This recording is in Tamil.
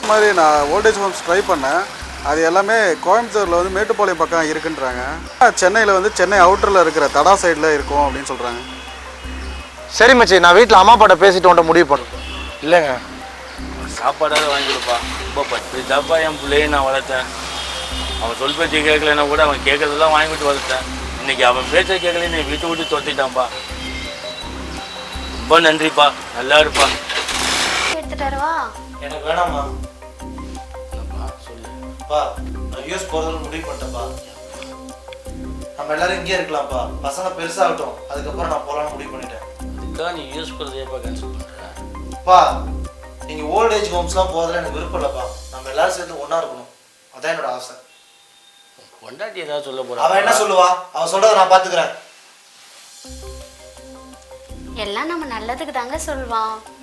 இந்த மாதிரி நான் ஓல்டேஜ் ஹோம்ஸ் ட்ரை பண்ணேன். அது எல்லாமே கோயம்புத்தூரில் வந்து மேட்டுப்பாளையம் பக்கம் இருக்குன்றாங்க. சென்னையில் வந்து சென்னை அவுட்டரில் இருக்கிற தடா சைடில் இருக்கும் அப்படின்னு சொல்கிறாங்க. சரி மச்சி, நான் வீட்டில் அம்மா அப்பாட்ட பேசிட்டு உன்ட்ட முடிவு பண்ணுறேன். இல்லைங்க, சாப்பாடாவது வாங்கி கொடுப்பா. ரொம்ப பத்து தப்பா என் பிள்ளையை நான் வளர்த்தேன். அவன் சொல் பேச்சு கேட்கலன்னா கூட அவன் கேட்கறதெல்லாம் வாங்கிட்டு வளர்த்தேன். இன்னைக்கு அவன் பேச்ச கேட்கலன்னு விட்டு விட்டு தொத்திட்டான்ப்பா. ரொம்ப நன்றிப்பா, நல்லா இருப்பா. எடுத்துட்டாருவா. எனக்கு வேணாம்மா. சொல்லுப்பா. நான் யூஎஸ் போகிறதுன்னு முடிவு பண்ணிட்டேன்ப்பா. நம்ம எல்லாரும் இங்கே இருக்கலாம்ப்பா. பசங்க பெருசாகட்டும், அதுக்கப்புறம் நான் போகலான்னு முடிவு பண்ணிட்டேன். அதுக்காக நீ யூஸ் பண்ணுறதேப்பா கேன்சல் பண்ணுறேன்ப்பா. நீங்கள் ஓல்டேஜ் ஹோம்ஸ்லாம் போகிறதுல எனக்கு விருப்பம் இல்லைப்பா. நம்ம எல்லாரும் சேர்ந்து ஒன்றா இருக்கணும், அதான் என்னோட ஆசை. பொண்டாட்டி ஏதாவது சொல்ல போகிறா? அவன் என்ன சொல்லுவா? அவன் சொல்கிறத நான் பார்த்துக்கிறேன். எல்லாம் நம்ம நல்லதுக்கு தாங்க சொல்வான்.